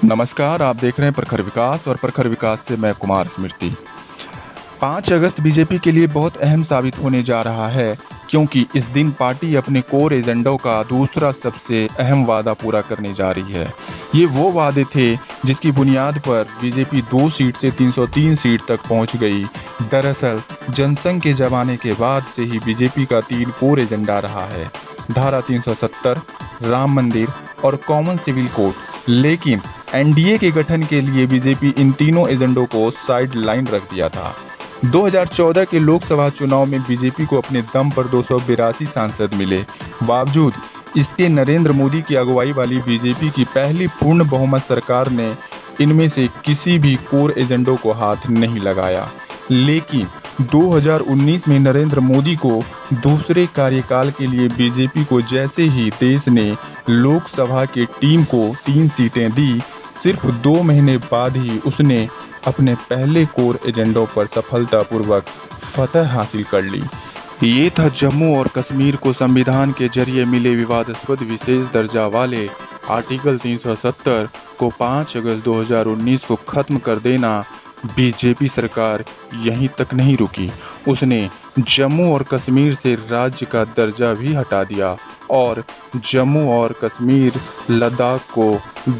नमस्कार, आप देख रहे हैं प्रखर विकास और प्रखर विकास से मैं कुमार स्मृति। 5 अगस्त बीजेपी के लिए बहुत अहम साबित होने जा रहा है क्योंकि इस दिन पार्टी अपने कोर एजेंडों का दूसरा सबसे अहम वादा पूरा करने जा रही है। ये वो वादे थे जिसकी बुनियाद पर बीजेपी 2 सीट से 303 सीट तक पहुंच गई। दरअसल जनसंघ के जमाने के बाद से ही बीजेपी का 3 कोर एजेंडा रहा है, धारा 370, राम मंदिर और कॉमन सिविल कोड। लेकिन एनडीए के गठन के लिए बीजेपी इन तीनों एजेंडों को साइड लाइन रख दिया था। 2014 के लोकसभा चुनाव में बीजेपी को अपने दम पर 282 सांसद मिले। बावजूद इसके नरेंद्र मोदी की अगुवाई वाली बीजेपी की पहली पूर्ण बहुमत सरकार ने इनमें से किसी भी कोर एजेंडों को हाथ नहीं लगाया। लेकिन 2019 में नरेंद्र मोदी को दूसरे कार्यकाल के लिए बीजेपी को जैसे ही देश ने लोकसभा की टीम को 3 सीटें दी, सिर्फ 2 महीने बाद ही उसने अपने पहले कोर एजेंडों पर सफलतापूर्वक फतह हासिल कर ली। ये था जम्मू और कश्मीर को संविधान के जरिए मिले विवादास्पद विशेष दर्जा वाले आर्टिकल 370 को 5 अगस्त 2019 को खत्म कर देना। बीजेपी सरकार यहीं तक नहीं रुकी, उसने जम्मू और कश्मीर से राज्य का दर्जा भी हटा दिया और जम्मू और कश्मीर, लद्दाख को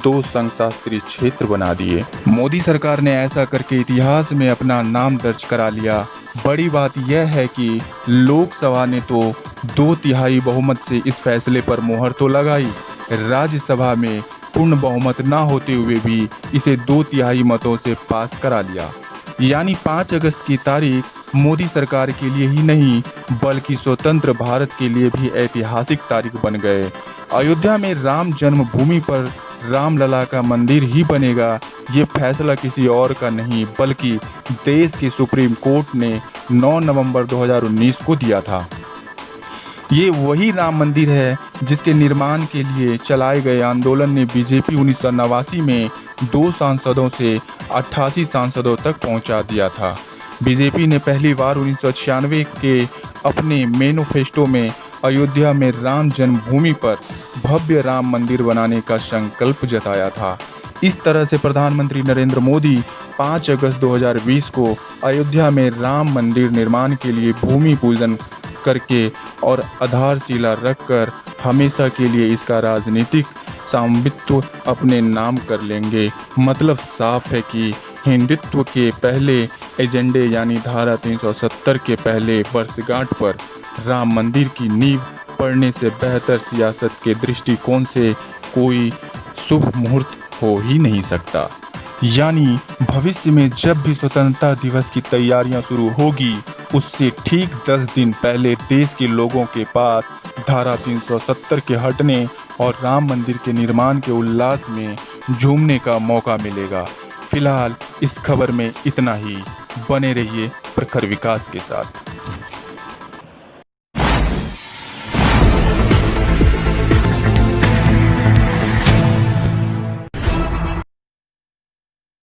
2 संघ शासित क्षेत्र बना दिए। मोदी सरकार ने ऐसा करके इतिहास में अपना नाम दर्ज करा लिया। बड़ी बात यह है कि लोकसभा ने तो 2/3 बहुमत से इस फैसले पर मोहर तो लगाई, राज्यसभा में पूर्ण बहुमत न होते हुए भी इसे 2/3 मतों से पास करा लिया। यानी 5 अगस्त की तारीख मोदी सरकार के लिए ही नहीं बल्कि स्वतंत्र भारत के लिए भी ऐतिहासिक तारीख बन गए। अयोध्या में राम जन्मभूमि पर रामलला का मंदिर ही बनेगा, ये फैसला किसी और का नहीं बल्कि देश की सुप्रीम कोर्ट ने 9 नवंबर 2019 को दिया था। ये वही राम मंदिर है जिसके निर्माण के लिए चलाए गए आंदोलन ने बीजेपी 1989 में 2 सांसदों से 88 सांसदों तक पहुंचा दिया था। बीजेपी ने पहली बार 1996 के अपने मैनिफेस्टो में अयोध्या में राम जन्मभूमि पर भव्य राम मंदिर बनाने का संकल्प जताया था। इस तरह से प्रधानमंत्री नरेंद्र मोदी 5 अगस्त 2020 को अयोध्या में राम मंदिर निर्माण के लिए भूमि पूजन करके और आधारशिला रखकर हमेशा के लिए इसका राजनीतिक स्वामित्व अपने नाम कर लेंगे। मतलब साफ है कि हिंदुत्व के पहले एजेंडे यानी धारा 370 के पहले वर्षगांठ पर राम मंदिर की नींव पड़ने से बेहतर सियासत के दृष्टिकोण से कोई शुभ मुहूर्त हो ही नहीं सकता। यानी भविष्य में जब भी स्वतंत्रता दिवस की तैयारियां शुरू होगी, उससे ठीक 10 दिन पहले देश के लोगों के पास धारा 370 के हटने और राम मंदिर के निर्माण के उल्लास में झूमने का मौका मिलेगा। फिलहाल इस खबर में इतना ही। बने रहिए प्रखर विकास के साथ।